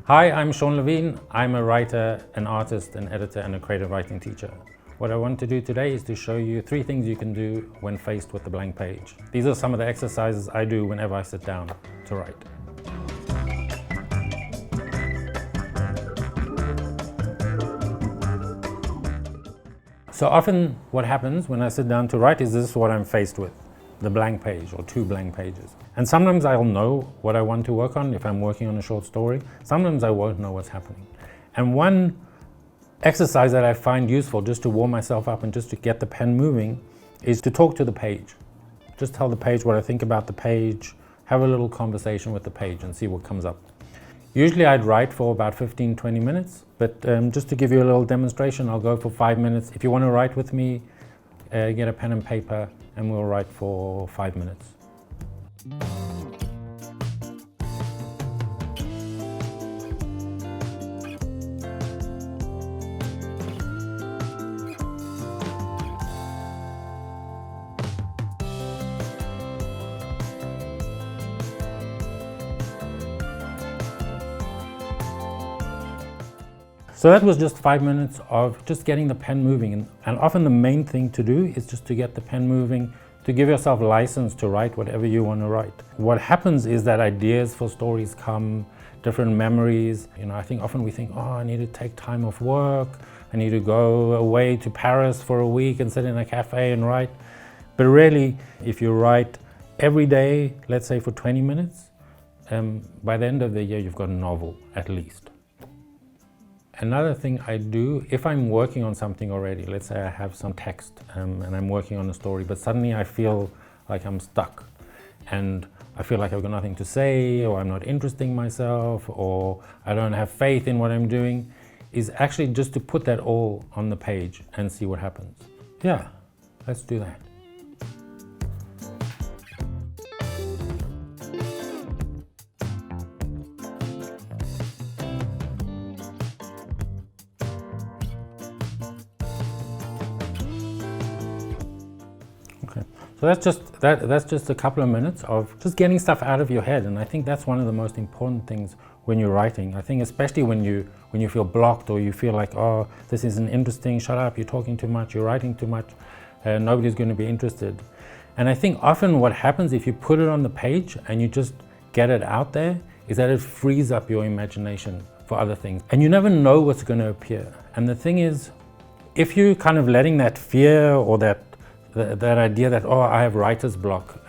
Hi, I'm Sean Levine. I'm a writer, an artist, an editor, and a creative writing teacher. What I want to do today is to show you 3 things you can do when faced with a blank page. These are some of the exercises I do whenever I sit down to write. So often what happens when I sit down to write is this is what I'm faced with, the blank page or 2 blank pages. And sometimes I'll know what I want to work on if I'm working on a short story. Sometimes I won't know what's happening. And one exercise that I find useful just to warm myself up and just to get the pen moving is to talk to the page. Just tell the page what I think about the page, have a little conversation with the page and see what comes up. Usually I'd write for about 15-20 minutes, but just to give you a little demonstration, I'll go for 5 minutes. If you want to write with me, get a pen and paper and we'll write for 5 minutes. So that was just 5 minutes of just getting the pen moving. And often the main thing to do is just to get the pen moving, to give yourself license to write whatever you want to write. What happens is that ideas for stories come, different memories. I think often we think, oh, I need to take time off work. I need to go away to Paris for a week and sit in a cafe and write. But really, if you write every day, let's say for 20 minutes, by the end of the year, you've got a novel at least. Another thing I do, if I'm working on something already, let's say I have some text and I'm working on a story, but suddenly I feel like I'm stuck and I feel like I've got nothing to say, or I'm not interesting myself, or I don't have faith in what I'm doing, is actually just to put that all on the page and see what happens. Yeah, let's do that. So that's just a couple of minutes of just getting stuff out of your head, and I think that's one of the most important things when you're writing. I think especially when you feel blocked or you feel like, oh, this isn't interesting, shut up, you're talking too much, you're writing too much, nobody's going to be interested. And I think often what happens if you put it on the page and you just get it out there is that it frees up your imagination for other things, and you never know what's going to appear. And the thing is, if you're kind of letting that fear or that idea that, oh, I have writer's block,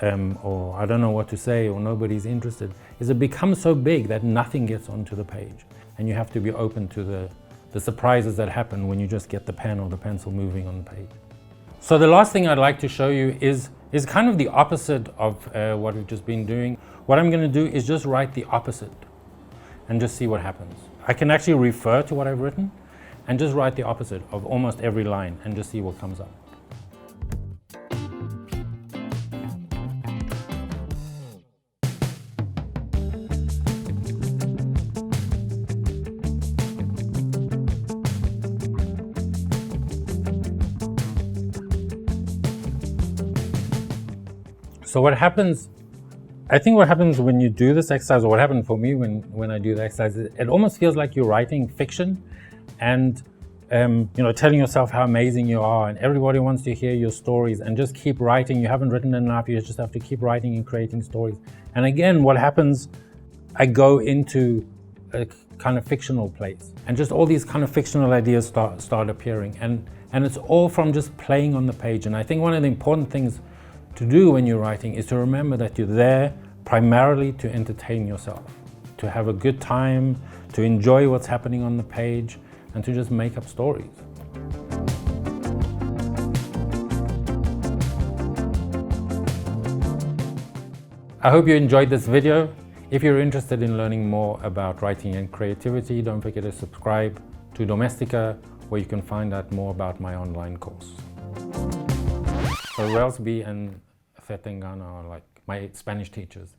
or I don't know what to say, or nobody's interested, is it becomes so big that nothing gets onto the page. And you have to be open to the surprises that happen when you just get the pen or the pencil moving on the page. So the last thing I'd like to show you is kind of the opposite of what we've just been doing. What I'm going to do is just write the opposite and just see what happens. I can actually refer to what I've written and just write the opposite of almost every line and just see what comes up. So what happens, I think what happens when you do this exercise, or what happened for me when I do the exercise, it almost feels like you're writing fiction and telling yourself how amazing you are and everybody wants to hear your stories, and just keep writing. You haven't written enough, you just have to keep writing and creating stories. And again, what happens, I go into a kind of fictional place and just all these kind of fictional ideas start appearing, and it's all from just playing on the page. And I think one of the important things to do when you're writing is to remember that you're there primarily to entertain yourself, to have a good time, to enjoy what's happening on the page, and to just make up stories. I hope you enjoyed this video. If you're interested in learning more about writing and creativity, don't forget to subscribe to Domestika, where you can find out more about my online course. So Railsby and Fetengana are like my Spanish teachers.